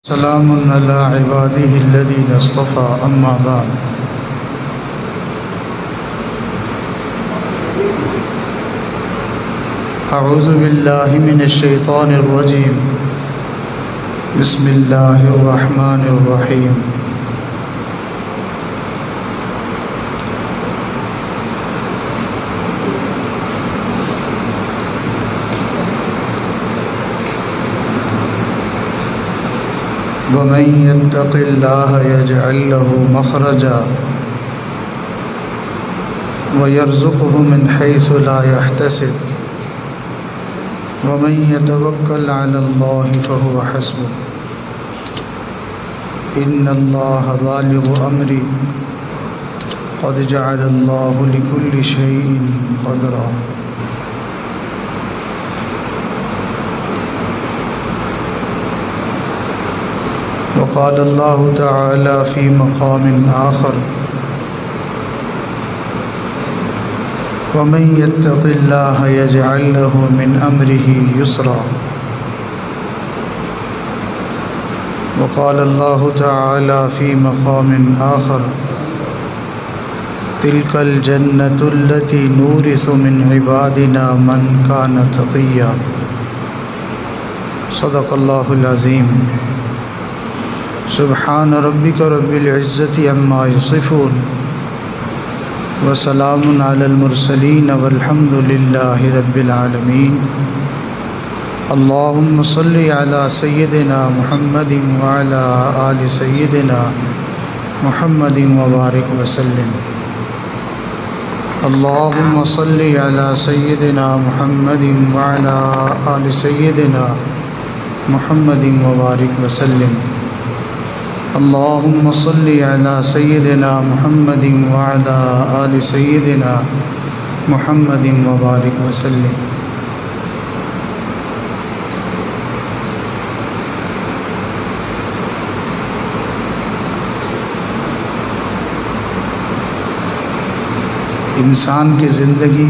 سلام علی عباده الذین اصطفى اما بعد اعوذ باللہ من الشیطان الرجیم بسم اللہ الرحمن الرحیم وَمَن يَتَّقِ اللَّهَ يَجْعَل لَّهُ مَخْرَجًا وَيَرْزُقْهُ مِنْ حَيْثُ لَا يَحْتَسِبُ وَمَن يَتَوَكَّلْ عَلَى اللَّهِ فَهُوَ حَسْبُهُ إِنَّ اللَّهَ بَالِغُ أَمْرِهِ قَدْ جَعَلَ اللَّهُ لِكُلِّ شَيْءٍ قَدْرًا وقال اللہ تعالی فی مقام آخر ومن يتق اللہ یجعل له من امرہ یسرا وقال اللہ تعالی فی مقام آخر تلک الجنۃ التی نورث من عبادنا من کان تقیا صدق اللہ العظیم سبحان ربک رب العزت عما یصفون وسلام علی المرسلین والحمد للہ رب العالمین اللہم صلی علی سیدنا محمد وعلی آل سیدنا محمد وبارک وسلم اللہم صلی علی سیدنا محمد وعلی آل سیدنا محمد وبارک وسلم اللہم صلی علی سیدنا محمد وعلی آل سیدنا محمد وبارک وسلم انسان کی زندگی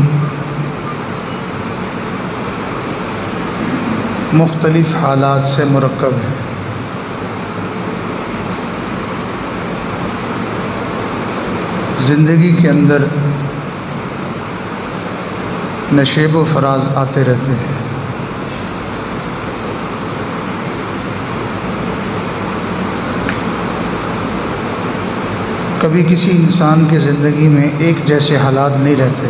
مختلف حالات سے مرکب ہے۔ زندگی کے اندر نشیب و فراز آتے رہتے ہیں۔ کبھی کسی انسان کی زندگی میں ایک جیسے حالات نہیں رہتے۔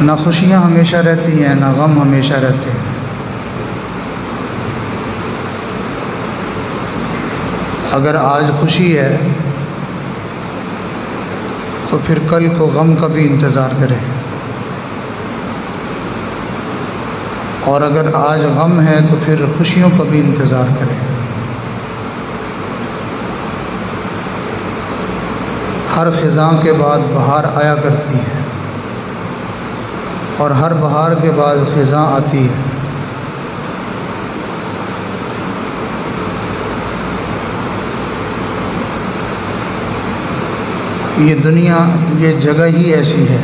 نہ خوشیاں ہمیشہ رہتی ہیں، نہ غم ہمیشہ رہتے ہیں۔ اگر آج خوشی ہے تو پھر کل کو غم کا بھی انتظار کریں، اور اگر آج غم ہے تو پھر خوشیوں کا بھی انتظار کریں۔ ہر خزاں کے بعد بہار آیا کرتی ہے، اور ہر بہار کے بعد خزاں آتی ہے۔ یہ دنیا، یہ جگہ ہی ایسی ہے،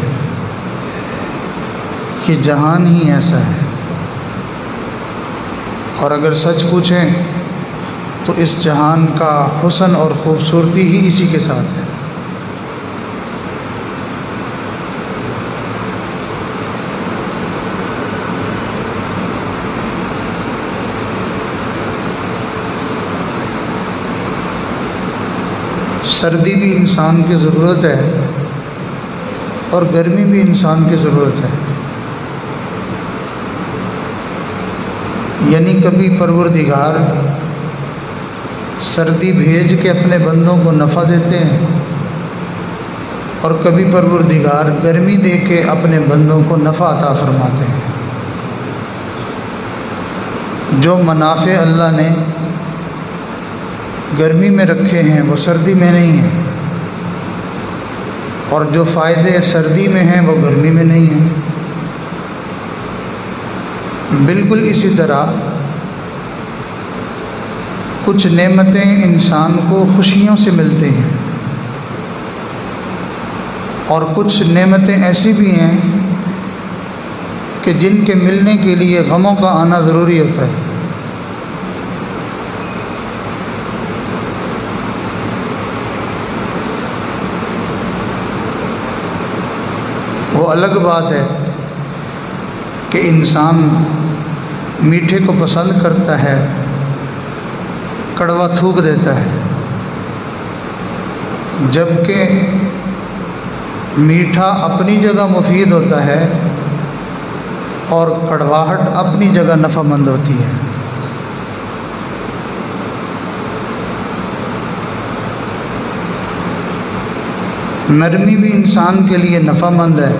یہ جہان ہی ایسا ہے، اور اگر سچ پوچھیں تو اس جہان کا حسن اور خوبصورتی ہی اسی کے ساتھ ہے۔ سردی بھی انسان کی ضرورت ہے، اور گرمی بھی انسان کی ضرورت ہے۔ یعنی کبھی پروردگار سردی بھیج کے اپنے بندوں کو نفع دیتے ہیں، اور کبھی پروردگار گرمی دے کے اپنے بندوں کو نفع عطا فرماتے ہیں۔ جو منافع اللہ نے گرمی میں رکھے ہیں وہ سردی میں نہیں ہیں، اور جو فائدے سردی میں ہیں وہ گرمی میں نہیں ہیں۔ بالکل اسی طرح کچھ نعمتیں انسان کو خوشیوں سے ملتی ہیں، اور کچھ نعمتیں ایسی بھی ہیں کہ جن کے ملنے کے لیے غموں کا آنا ضروری ہوتا ہے۔ وہ الگ بات ہے کہ انسان میٹھے کو پسند کرتا ہے، کڑوا تھوک دیتا ہے، جبکہ میٹھا اپنی جگہ مفید ہوتا ہے اور کڑواہٹ اپنی جگہ نفع مند ہوتی ہے۔ نرمی بھی انسان کے لیے نفع مند ہے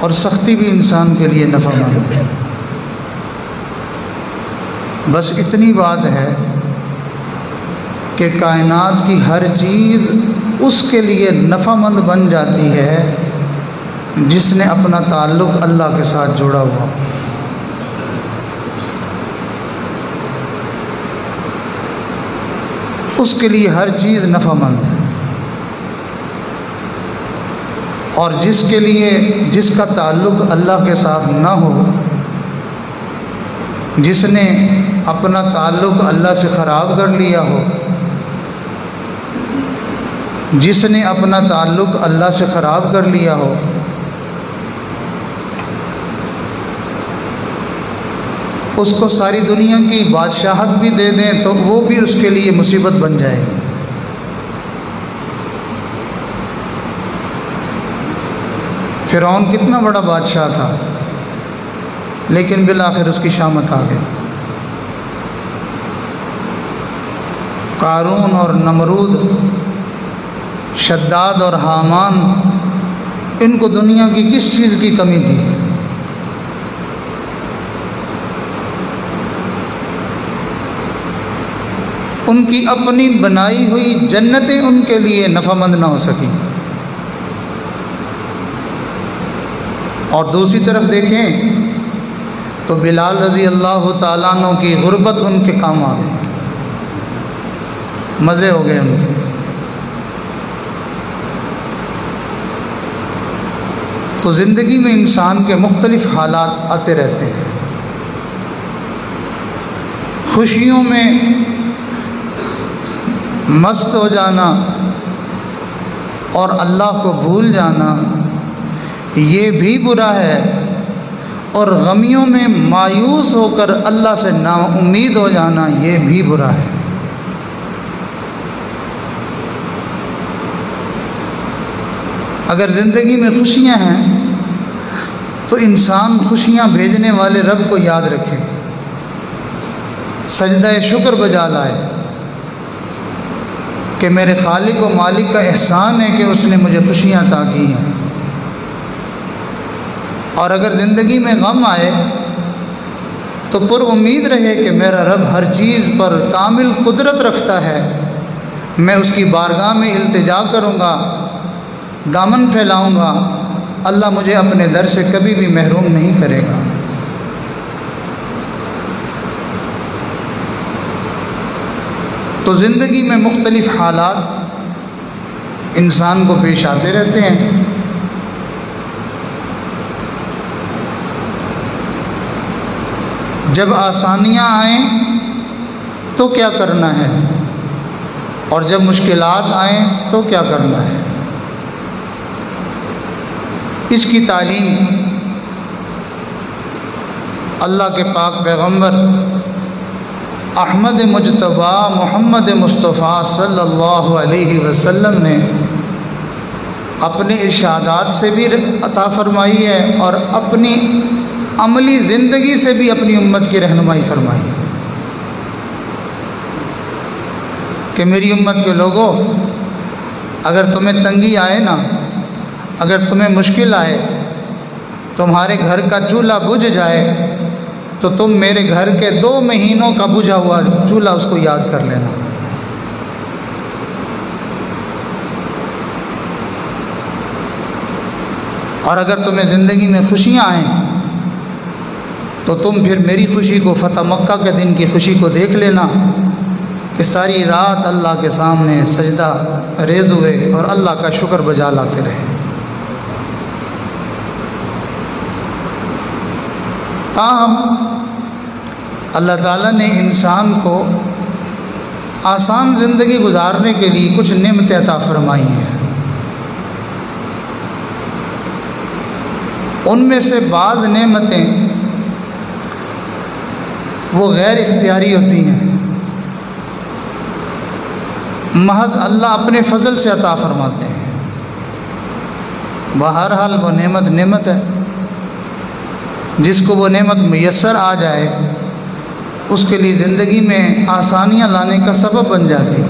اور سختی بھی انسان کے لیے نفع مند ہے۔ بس اتنی بات ہے کہ کائنات کی ہر چیز اس کے لیے نفع مند بن جاتی ہے جس نے اپنا تعلق اللہ کے ساتھ جوڑا ہوا۔ اس کے لیے ہر چیز نفع مند ہے، اور جس کا تعلق اللہ کے ساتھ نہ ہو، جس نے اپنا تعلق اللہ سے خراب کر لیا ہو، جس نے اپنا تعلق اللہ سے خراب کر لیا ہو، اس کو ساری دنیا کی بادشاہت بھی دے دیں تو وہ بھی اس کے لیے مصیبت بن جائے گی۔ فرعون کتنا بڑا بادشاہ تھا، لیکن بالآخر اس کی شامت آ گئی۔ قارون اور نمرود، شداد اور حامان، ان کو دنیا کی کس چیز کی کمی تھی؟ ان کی اپنی بنائی ہوئی جنتیں ان کے لیے نفع مند نہ ہو سکیں۔ اور دوسری طرف دیکھیں تو بلال رضی اللہ تعالیٰ عنہ کی غربت ان کے کام آ گئی، مزے ہو گئے ان کے۔ تو زندگی میں انسان کے مختلف حالات آتے رہتے ہیں۔ خوشیوں میں مست ہو جانا اور اللہ کو بھول جانا یہ بھی برا ہے، اور غمیوں میں مایوس ہو کر اللہ سے نا امید ہو جانا یہ بھی برا ہے۔ اگر زندگی میں خوشیاں ہیں تو انسان خوشیاں بھیجنے والے رب کو یاد رکھے، سجدہ شکر بجا لائے کہ میرے خالق و مالک کا احسان ہے کہ اس نے مجھے خوشیاں عطا کی ہیں۔ اور اگر زندگی میں غم آئے تو پر امید رہے کہ میرا رب ہر چیز پر کامل قدرت رکھتا ہے، میں اس کی بارگاہ میں التجا کروں گا، دامن پھیلاؤں گا، اللہ مجھے اپنے در سے کبھی بھی محروم نہیں کرے گا۔ تو زندگی میں مختلف حالات انسان کو پیش آتے رہتے ہیں۔ جب آسانیاں آئیں تو کیا کرنا ہے، اور جب مشکلات آئیں تو کیا کرنا ہے، اس کی تعلیم اللہ کے پاک پیغمبر احمد مجتبی محمد مصطفیٰ صلی اللہ علیہ وسلم نے اپنے ارشادات سے بھی عطا فرمائی ہے اور اپنی عملی زندگی سے بھی اپنی امت کی رہنمائی فرمائی ہے کہ میری امت کے لوگوں، اگر تمہیں تنگی آئے نا، اگر تمہیں مشکل آئے، تمہارے گھر کا چولہا بجھ جائے تو تم میرے گھر کے 2 مہینوں کا بجھا ہوا چولہا اس کو یاد کر لینا۔ اور اگر تمہیں زندگی میں خوشیاں آئیں تو تم پھر میری خوشی کو فتح مکہ کے دن کی خوشی کو دیکھ لینا کہ ساری رات اللہ کے سامنے سجدہ ریز ہوئے اور اللہ کا شکر بجا لاتے رہے۔ تاہم اللہ تعالیٰ نے انسان کو آسان زندگی گزارنے کے لیے کچھ نعمتیں عطا فرمائی ہیں۔ ان میں سے بعض نعمتیں وہ غیر اختیاری ہوتی ہیں، محض اللہ اپنے فضل سے عطا فرماتے ہیں۔ بہرحال وہ نعمت ہے، جس کو وہ نعمت میسر آ جائے اس کے لیے زندگی میں آسانیاں لانے کا سبب بن جاتی۔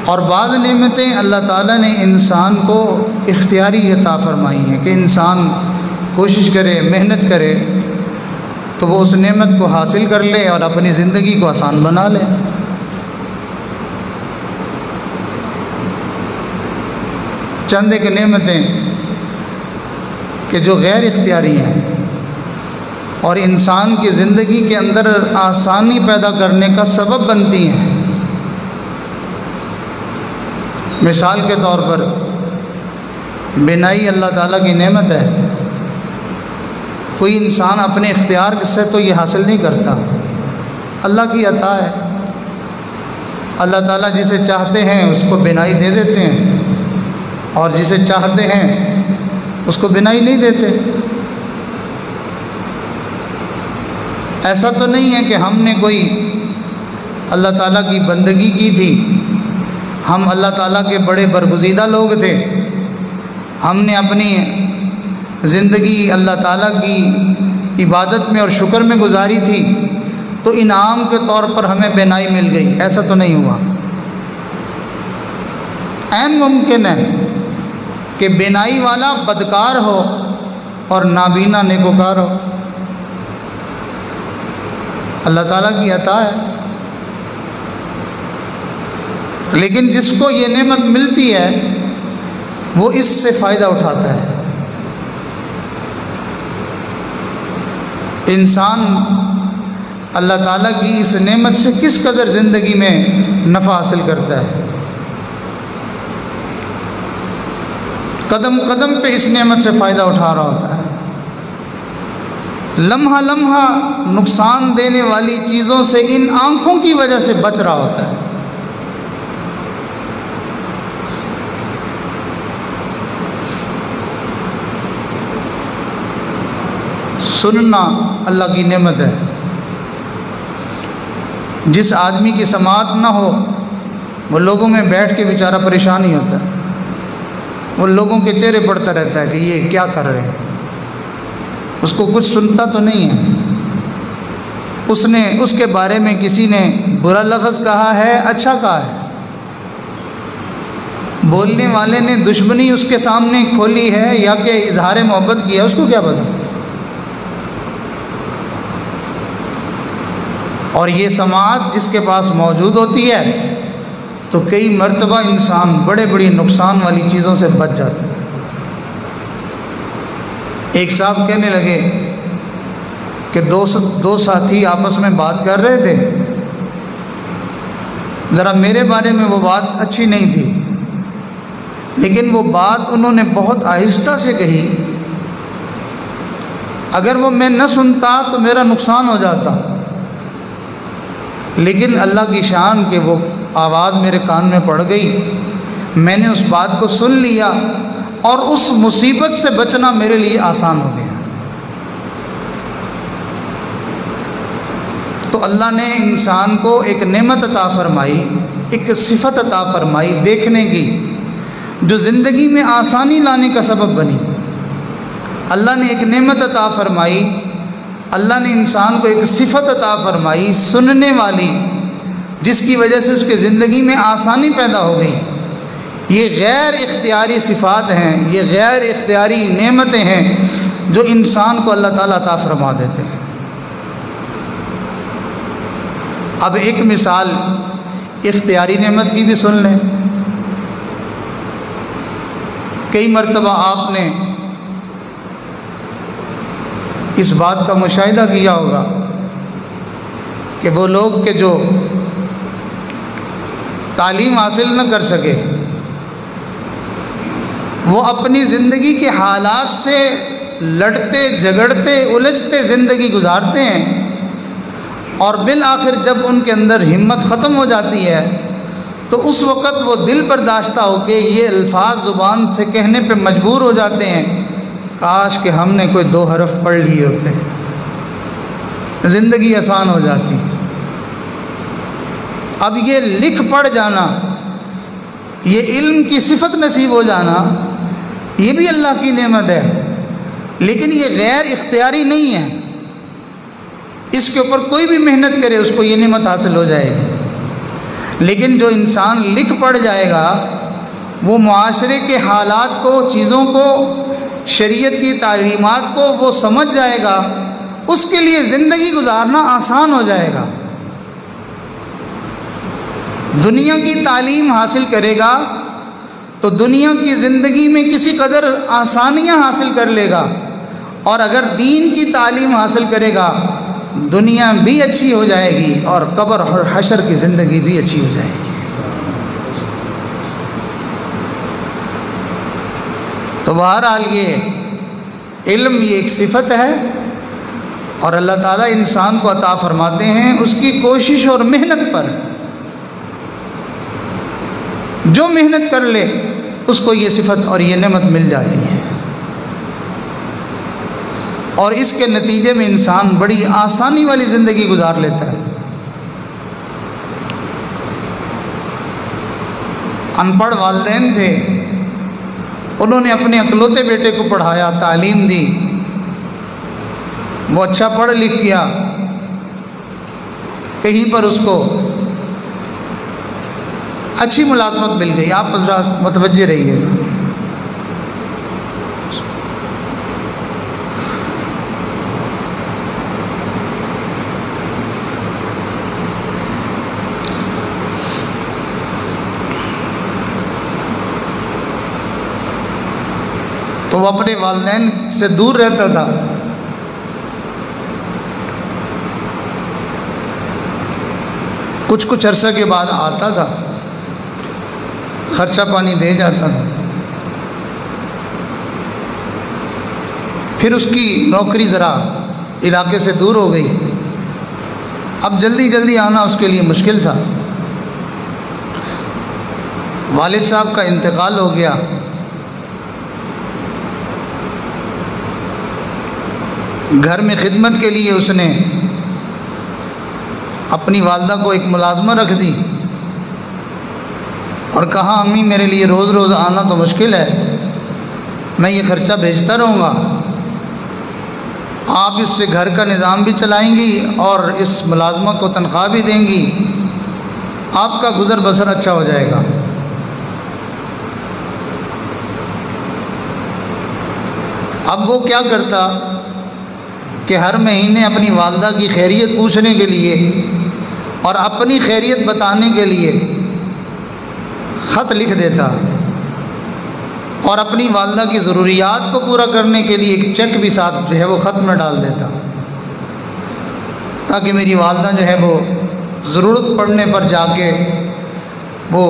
اور بعض نعمتیں اللہ تعالیٰ نے انسان کو اختیاری عطا فرمائی ہیں کہ انسان کوشش کرے، محنت کرے تو وہ اس نعمت کو حاصل کر لے اور اپنی زندگی کو آسان بنا لے۔ چند ایک نعمتیں کہ جو غیر اختیاری ہیں اور انسان کی زندگی کے اندر آسانی پیدا کرنے کا سبب بنتی ہیں۔ مثال کے طور پر بینائی اللہ تعالیٰ کی نعمت ہے۔ کوئی انسان اپنے اختیار سے تو یہ حاصل نہیں کرتا، اللہ کی عطا ہے۔ اللہ تعالیٰ جسے چاہتے ہیں اس کو بینائی دے دیتے ہیں اور جسے چاہتے ہیں اس کو بینائی نہیں دیتے۔ ایسا تو نہیں ہے کہ ہم نے کوئی اللہ تعالیٰ کی بندگی کی تھی، ہم اللہ تعالیٰ کے بڑے برگزیدہ لوگ تھے، ہم نے اپنی زندگی اللہ تعالیٰ کی عبادت میں اور شکر میں گزاری تھی تو انعام کے طور پر ہمیں بینائی مل گئی۔ ایسا تو نہیں ہوا۔ عین ممکن ہے کہ بینائی والا بدکار ہو اور نابینا نیکوکار ہو، اللہ تعالیٰ کی عطا ہے۔ لیکن جس کو یہ نعمت ملتی ہے وہ اس سے فائدہ اٹھاتا ہے۔ انسان اللہ تعالیٰ کی اس نعمت سے کس قدر زندگی میں نفع حاصل کرتا ہے، قدم قدم پہ اس نعمت سے فائدہ اٹھا رہا ہوتا ہے، لمحہ لمحہ نقصان دینے والی چیزوں سے ان آنکھوں کی وجہ سے بچ رہا ہوتا ہے۔ سننا اللہ کی نعمت ہے۔ جس آدمی کی سماعت نہ ہو وہ لوگوں میں بیٹھ کے بیچارہ پریشان ہی ہوتا ہے، وہ لوگوں کے چہرے پڑتا رہتا ہے کہ یہ کیا کر رہے ہیں، اس کو کچھ سنتا تو نہیں ہے، اس کے بارے میں کسی نے برا لفظ کہا ہے، اچھا کہا ہے، بولنے والے نے دشمنی اس کے سامنے کھولی ہے یا کہ اظہار محبت کیا، اس کو کیا پتا۔ اور یہ سماعت جس کے پاس موجود ہوتی ہے تو کئی مرتبہ انسان بڑے بڑی نقصان والی چیزوں سے بچ جاتا ہے۔ ایک صاحب کہنے لگے کہ دو ساتھی آپس میں بات کر رہے تھے، ذرا میرے بارے میں وہ بات اچھی نہیں تھی، لیکن وہ بات انہوں نے بہت آہستہ سے کہی، اگر وہ میں نہ سنتا تو میرا نقصان ہو جاتا، لیکن اللہ کی شان کہ وہ آواز میرے کان میں پڑ گئی، میں نے اس بات کو سن لیا اور اس مصیبت سے بچنا میرے لیے آسان ہو گیا۔ تو اللہ نے انسان کو ایک نعمت عطا فرمائی، ایک صفت عطا فرمائی دیکھنے کی، جو زندگی میں آسانی لانے کا سبب بنی۔ اللہ نے ایک نعمت عطا فرمائی، اللہ نے انسان کو ایک صفت عطا فرمائی سننے والی، جس کی وجہ سے اس کے زندگی میں آسانی پیدا ہو گئی۔ یہ غیر اختیاری صفات ہیں، یہ غیر اختیاری نعمتیں ہیں جو انسان کو اللہ تعالیٰ عطا فرما دیتے ہیں۔ اب ایک مثال اختیاری نعمت کی بھی سن لیں۔ کئی مرتبہ آپ نے اس بات کا مشاہدہ کیا ہوگا کہ وہ لوگ کہ جو تعلیم حاصل نہ کر سکے، وہ اپنی زندگی کے حالات سے لڑتے جھگڑتے الجھتے زندگی گزارتے ہیں، اور بالآخر جب ان کے اندر ہمت ختم ہو جاتی ہے تو اس وقت وہ دل برداشتہ ہو کے یہ الفاظ زبان سے کہنے پہ مجبور ہو جاتے ہیں، کاش کہ ہم نے کوئی 2 حرف پڑھ لیے ہوتے، زندگی آسان ہو جاتی۔ اب یہ لکھ پڑھ جانا، یہ علم کی صفت نصیب ہو جانا، یہ بھی اللہ کی نعمت ہے، لیکن یہ غیر اختیاری نہیں ہے، اس کے اوپر کوئی بھی محنت کرے اس کو یہ نعمت حاصل ہو جائے گی۔ لیکن جو انسان لکھ پڑھ جائے گا وہ معاشرے کے حالات کو، چیزوں کو، شریعت کی تعلیمات کو وہ سمجھ جائے گا، اس کے لیے زندگی گزارنا آسان ہو جائے گا۔ دنیا کی تعلیم حاصل کرے گا تو دنیا کی زندگی میں کسی قدر آسانیاں حاصل کر لے گا، اور اگر دین کی تعلیم حاصل کرے گا دنیا بھی اچھی ہو جائے گی اور قبر اور حشر کی زندگی بھی اچھی ہو جائے گی۔ تو بہرحال یہ علم یہ ایک صفت ہے، اور اللہ تعالیٰ انسان کو عطا فرماتے ہیں اس کی کوشش اور محنت پر۔ جو محنت کر لے اس کو یہ صفت اور یہ نعمت مل جاتی ہے، اور اس کے نتیجے میں انسان بڑی آسانی والی زندگی گزار لیتا ہے۔ ان پڑھ والدین تھے، انہوں نے اپنے اکلوتے بیٹے کو پڑھایا، تعلیم دی، وہ اچھا پڑھ لکھ گیا، کہیں پر اس کو اچھی ملازمت مل گئی۔ آپ حضرات متوجہ رہیے گا۔ تو وہ اپنے والدین سے دور رہتا تھا، کچھ عرصے کے بعد آتا تھا، خرچہ پانی دے جاتا تھا، پھر اس کی نوکری ذرا علاقے سے دور ہو گئی، اب جلدی آنا اس کے لیے مشکل تھا۔ والد صاحب کا انتقال ہو گیا، گھر میں خدمت کے لیے اس نے اپنی والدہ کو ایک ملازمہ رکھ دی اور کہا امی میرے لیے روز آنا تو مشکل ہے، میں یہ خرچہ بھیجتا رہوں گا، آپ اس سے گھر کا نظام بھی چلائیں گی اور اس ملازمہ کو تنخواہ بھی دیں گی، آپ کا گزر بسر اچھا ہو جائے گا۔ اب وہ کیا کرتا کہ ہر مہینے اپنی والدہ کی خیریت پوچھنے کے لیے اور اپنی خیریت بتانے کے لیے خط لکھ دیتا، اور اپنی والدہ کی ضروریات کو پورا کرنے کے لیے ایک چیک بھی ساتھ جو ہے وہ خط میں ڈال دیتا، تاکہ میری والدہ جو ہے وہ ضرورت پڑنے پر جا کے وہ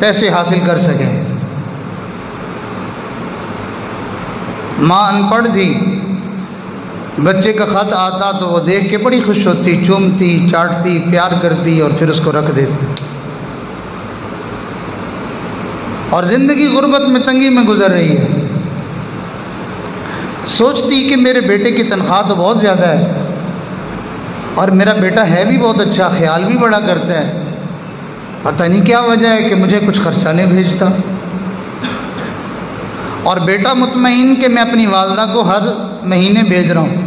پیسے حاصل کر سکے۔ ماں ان پڑھ تھی، بچے کا خط آتا تو وہ دیکھ کے بڑی خوش ہوتی، چومتی، چاٹتی، پیار کرتی اور پھر اس کو رکھ دیتی، اور زندگی غربت میں تنگی میں گزر رہی ہے، سوچتی کہ میرے بیٹے کی تنخواہ تو بہت زیادہ ہے اور میرا بیٹا ہے بھی بہت اچھا، خیال بھی بڑا کرتا ہے، پتہ نہیں کیا وجہ ہے کہ مجھے کچھ خرچہ نہیں بھیجتا، اور بیٹا مطمئن کہ میں اپنی والدہ کو ہر مہینے بھیج رہا ہوں،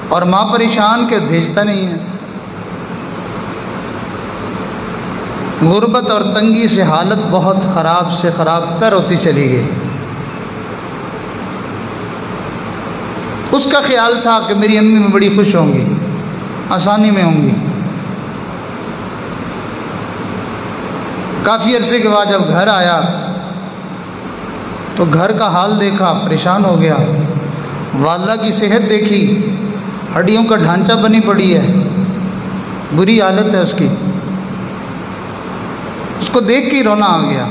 اور ماں پریشان کہ بھیجتا نہیں ہے۔ غربت اور تنگی سے حالت بہت خراب سے خراب تر ہوتی چلی گئی۔ اس کا خیال تھا کہ میری امی میں بڑی خوش ہوں گی، آسانی میں ہوں گی۔ کافی عرصے کے بعد جب گھر آیا تو گھر کا حال دیکھا، پریشان ہو گیا، والدہ کی صحت دیکھی، ہڈیوں کا ڈھانچہ بنی پڑی ہے، بری حالت ہے اس کی، اس کو دیکھ کے رونا آ گیا،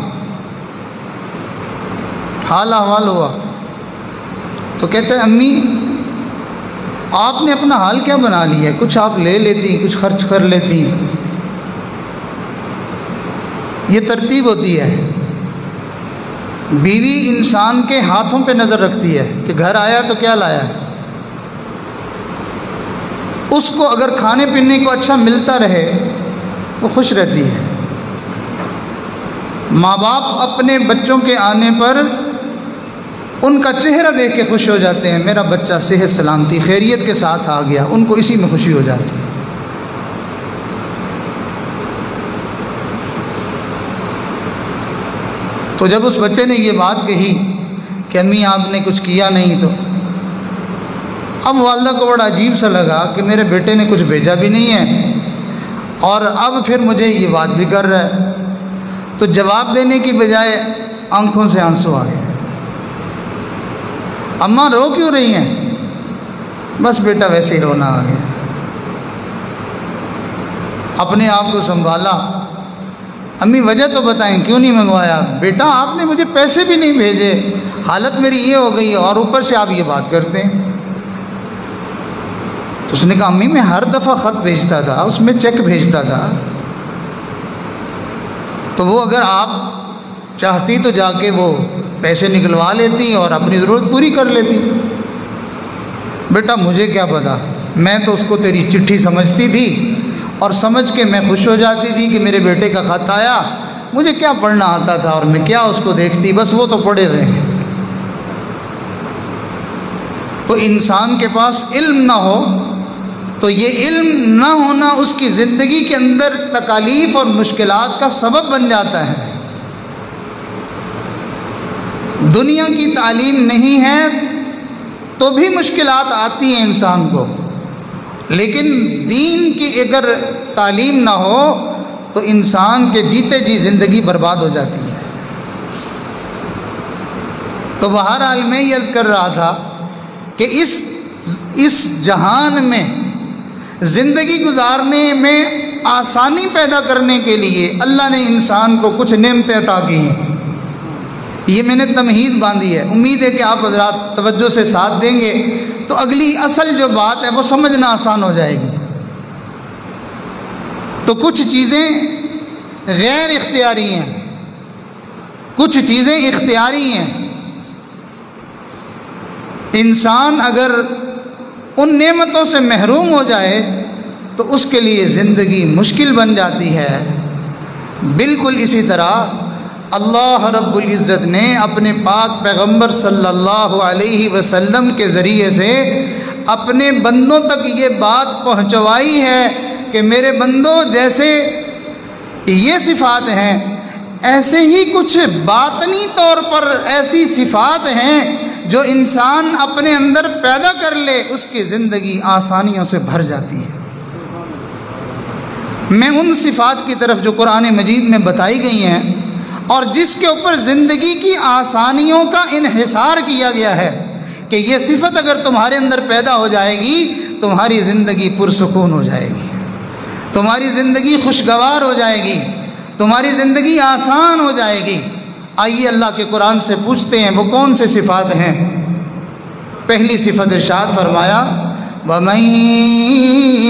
حال احوال ہوا، تو کہتا ہے امی آپ نے اپنا حال کیا بنا لیا ہے، کچھ آپ لے لیتی، کچھ خرچ کر لیتی، یہ ترتیب ہوتی ہے۔ بیوی انسان کے ہاتھوں پہ نظر رکھتی ہے کہ گھر آیا تو کیا لایا ہے، اس کو اگر کھانے پینے کو اچھا ملتا رہے وہ خوش رہتی ہے۔ ماں باپ اپنے بچوں کے آنے پر ان کا چہرہ دیکھ کے خوش ہو جاتے ہیں، میرا بچہ صحت سلامتی خیریت کے ساتھ آ گیا، ان کو اسی میں خوشی ہو جاتی ہے۔ تو جب اس بچے نے یہ بات کہی کہ امی آپ نے کچھ کیا نہیں، تو اب والدہ کو بڑا عجیب سا لگا کہ میرے بیٹے نے کچھ بھیجا بھی نہیں ہے اور اب پھر مجھے یہ بات بھی کر رہا ہے۔ تو جواب دینے کی بجائے آنکھوں سے آنسو آ گئے۔ اماں رو کیوں رہی ہیں؟ بس بیٹا ویسے ہی رونا آ گیا۔ اپنے آپ کو سنبھالا، امی وجہ تو بتائیں کیوں نہیں منگوایا؟ بیٹا آپ نے مجھے پیسے بھی نہیں بھیجے، حالت میری یہ ہو گئی اور اوپر سے آپ یہ بات کرتے ہیں۔ تو اس نے کہا امی میں ہر دفعہ خط بھیجتا تھا، اس میں چیک بھیجتا تھا، تو وہ اگر آپ چاہتی تو جا کے وہ پیسے نکلوا لیتی اور اپنی ضرورت پوری کر لیتی۔ بیٹا مجھے کیا پتا، میں تو اس کو تیری چٹھی سمجھتی تھی اور سمجھ کے میں خوش ہو جاتی تھی کہ میرے بیٹے کا خط آیا، مجھے کیا پڑھنا آتا تھا اور میں کیا اس کو دیکھتی، بس وہ تو پڑھے ہوئے ہیں۔ تو انسان کے پاس علم نہ ہو تو یہ علم نہ ہونا اس کی زندگی کے اندر تکالیف اور مشکلات کا سبب بن جاتا ہے۔ دنیا کی تعلیم نہیں ہے تو بھی مشکلات آتی ہیں انسان کو، لیکن دین کی اگر تعلیم نہ ہو تو انسان کے جیتے جی زندگی برباد ہو جاتی ہے۔ تو بہرحال میں یہ عرض کر رہا تھا کہ اس جہان میں زندگی گزارنے میں آسانی پیدا کرنے کے لیے اللہ نے انسان کو کچھ نعمتیں عطا کی ہیں۔ یہ میں نے تمہید باندھی ہے، امید ہے کہ آپ حضرات توجہ سے ساتھ دیں گے تو اگلی اصل جو بات ہے وہ سمجھنا آسان ہو جائے گی۔ تو کچھ چیزیں غیر اختیاری ہیں، کچھ چیزیں اختیاری ہیں۔ انسان اگر ان نعمتوں سے محروم ہو جائے تو اس کے لیے زندگی مشکل بن جاتی ہے۔ بالکل اسی طرح اللہ رب العزت نے اپنے پاک پیغمبر صلی اللہ علیہ وسلم کے ذریعے سے اپنے بندوں تک یہ بات پہنچوائی ہے کہ میرے بندوں جیسے یہ صفات ہیں ایسے ہی کچھ باطنی طور پر ایسی صفات ہیں جو انسان اپنے اندر پیدا کر لے اس کی زندگی آسانیوں سے بھر جاتی ہے۔ میں ان صفات کی طرف جو قرآن مجید میں بتائی گئی ہیں اور جس کے اوپر زندگی کی آسانیوں کا انحصار کیا گیا ہے کہ یہ صفت اگر تمہارے اندر پیدا ہو جائے گی تمہاری زندگی پرسکون ہو جائے گی، تمہاری زندگی خوشگوار ہو جائے گی، تمہاری زندگی آسان ہو جائے گی۔ آئیے اللہ کے قرآن سے پوچھتے ہیں وہ کون سے صفات ہیں۔ پہلی صفت ارشاد فرمایا وَمَن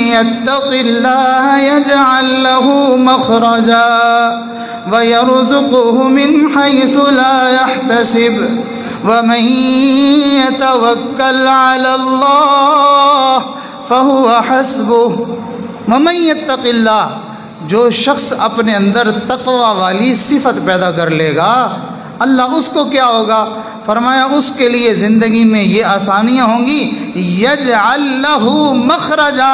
يَتَّقِ اللَّهَ يَجْعَل لَّهُ مَخْرَجًا وَيَرْزُقْهُ مِنْ حَيْثُ لَا يَحْتَسِبُ وَمَن يَتَوَكَّلْ عَلَى اللَّهِ فَهُوَ حَسْبُهُ وَمَن يَتَّقِ اللَّهَ جو شخص اپنے اندر تقوی والی صفت پیدا کر لے گا اللہ اس کو کیا ہوگا؟ فرمایا اس کے لیے زندگی میں یہ آسانیاں ہوں گی، یجعل لہ مخرجا،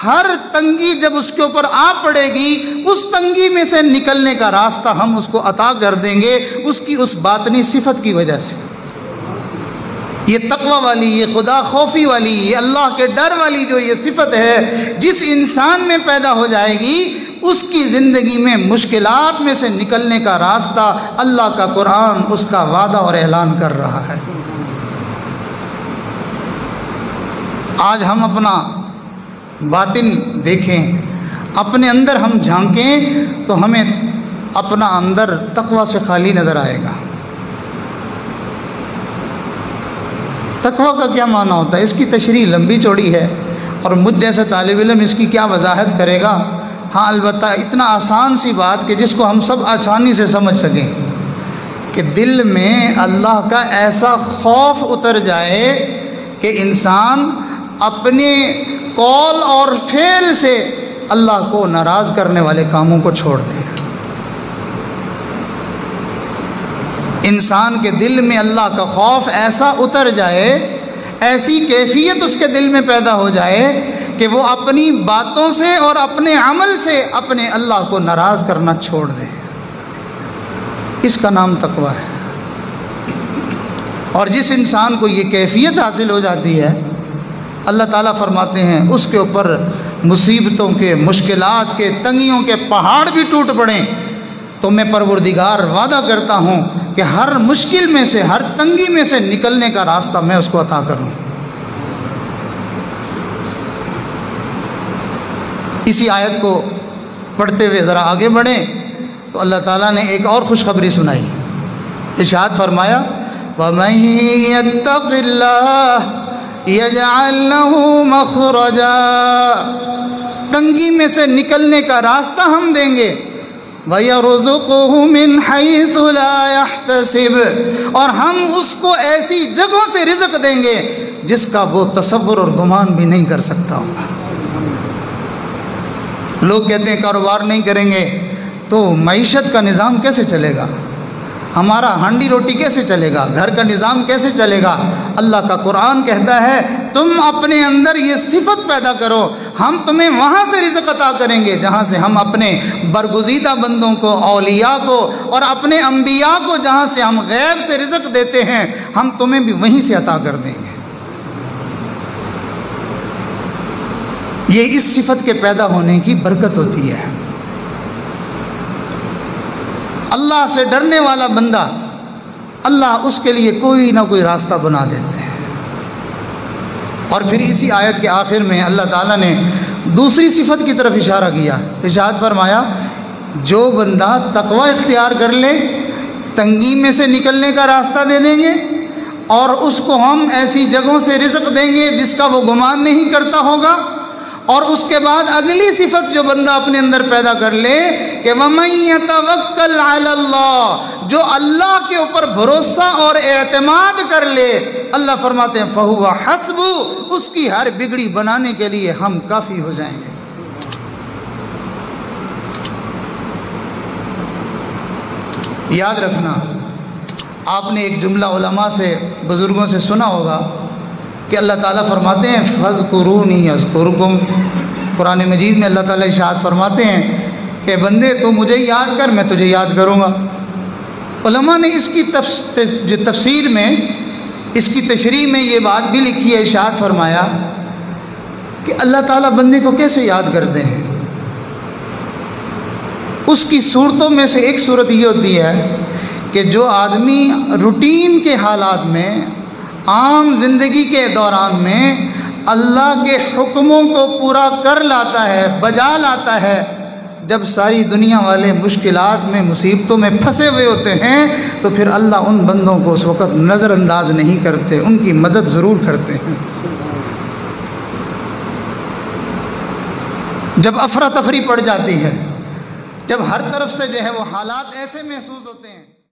ہر تنگی جب اس کے اوپر آ پڑے گی اس تنگی میں سے نکلنے کا راستہ ہم اس کو عطا کر دیں گے اس کی اس باطنی صفت کی وجہ سے۔ یہ تقوی والی، یہ خدا خوفی والی، یہ اللہ کے ڈر والی جو یہ صفت ہے جس انسان میں پیدا ہو جائے گی اس کی زندگی میں مشکلات میں سے نکلنے کا راستہ اللہ کا قرآن اس کا وعدہ اور اعلان کر رہا ہے۔ آج ہم اپنا باطن دیکھیں، اپنے اندر ہم جھانکیں تو ہمیں اپنا اندر تقوی سے خالی نظر آئے گا۔ تقویٰ کا کیا معنی ہوتا ہے؟ اس کی تشریح لمبی چوڑی ہے اور مجھ جیسا طالب علم اس کی کیا وضاحت کرے گا۔ ہاں البتہ اتنا آسان سی بات کہ جس کو ہم سب آسانی سے سمجھ سکیں کہ دل میں اللہ کا ایسا خوف اتر جائے کہ انسان اپنے قول اور فعل سے اللہ کو ناراض کرنے والے کاموں کو چھوڑ دے۔ انسان کے دل میں اللہ کا خوف ایسا اتر جائے، ایسی کیفیت اس کے دل میں پیدا ہو جائے کہ وہ اپنی باتوں سے اور اپنے عمل سے اپنے اللہ کو ناراض کرنا چھوڑ دے۔ اس کا نام تقویٰ ہے۔ اور جس انسان کو یہ کیفیت حاصل ہو جاتی ہے، اللہ تعالیٰ فرماتے ہیں اس کے اوپر مصیبتوں کے، مشکلات کے، تنگیوں کے پہاڑ بھی ٹوٹ پڑیں تو میں پروردگار وعدہ کرتا ہوں کہ ہر مشکل میں سے، ہر تنگی میں سے نکلنے کا راستہ میں اس کو عطا کروں۔ اسی آیت کو پڑھتے ہوئے ذرا آگے بڑھیں تو اللہ تعالیٰ نے ایک اور خوشخبری سنائی۔ ارشاد فرمایا وَمَن يَتَّقِ اللَّهَ يَجْعَل لَّهُ مَخْرَجًا، تنگی میں سے نکلنے کا راستہ ہم دیں گے، وَيَرْزُقُهُ مِنْ حَيْثُ لَا يَحْتَسِبُ، اور ہم اس کو ایسی جگہوں سے رزق دیں گے جس کا وہ تصور اور گمان بھی نہیں کر سکتا ہوگا۔ لوگ کہتے ہیں کاروبار نہیں کریں گے تو معیشت کا نظام کیسے چلے گا، ہمارا ہانڈی روٹی کیسے چلے گا، گھر کا نظام کیسے چلے گا؟ اللہ کا قرآن کہتا ہے تم اپنے اندر یہ صفت پیدا کرو، ہم تمہیں وہاں سے رزق عطا کریں گے جہاں سے ہم اپنے برگزیدہ بندوں کو، اولیاء کو اور اپنے انبیاء کو جہاں سے ہم غیب سے رزق دیتے ہیں، ہم تمہیں بھی وہیں سے عطا کر دیں گے۔ یہ اس صفت کے پیدا ہونے کی برکت ہوتی ہے۔ اللہ سے ڈرنے والا بندہ، اللہ اس کے لیے کوئی نہ کوئی راستہ بنا دیتے ہیں۔ اور پھر اسی آیت کے آخر میں اللہ تعالیٰ نے دوسری صفت کی طرف اشارہ کیا۔ ارشاد فرمایا جو بندہ تقوی اختیار کر لے، تنگی میں سے نکلنے کا راستہ دے دیں گے اور اس کو ہم ایسی جگہوں سے رزق دیں گے جس کا وہ گمان نہیں کرتا ہوگا، اور اس کے بعد اگلی صفت جو بندہ اپنے اندر پیدا کر لے کہ وَمَن يَتَوَكَّلْ عَلَى اللَّهِ، جو اللہ کے اوپر بھروسہ اور اعتماد کر لے، اللہ فرماتے ہیں فَهُوَ حَسْبُهُ، اس کی ہر بگڑی بنانے کے لیے ہم کافی ہو جائیں گے۔ یاد رکھنا، آپ نے ایک جملہ علماء سے، بزرگوں سے سنا ہوگا کہ اللہ تعالیٰ فرماتے ہیں فَاذْكُرُونِي أَذْكُرْكُمْ، قرآن مجید میں اللہ تعالیٰ ارشاد فرماتے ہیں کہ بندے تو مجھے یاد کر، میں تجھے یاد کروں گا۔ علماء نے اس کی تفسیر میں، اس کی تشریح میں یہ بات بھی لکھی ہے، ارشاد فرمایا کہ اللہ تعالیٰ بندے کو کیسے یاد کرتے ہیں۔ اس کی صورتوں میں سے ایک صورت یہ ہوتی ہے کہ جو آدمی روٹین کے حالات میں، عام زندگی کے دوران میں اللہ کے حکموں کو پورا کر لاتا ہے، بجا لاتا ہے، جب ساری دنیا والے مشکلات میں، مصیبتوں میں پھنسے ہوئے ہوتے ہیں تو پھر اللہ ان بندوں کو اس وقت نظر انداز نہیں کرتے، ان کی مدد ضرور کرتے ہیں۔ جب افراتفری پڑ جاتی ہے، جب ہر طرف سے جو ہے وہ حالات ایسے محسوس ہوتے ہیں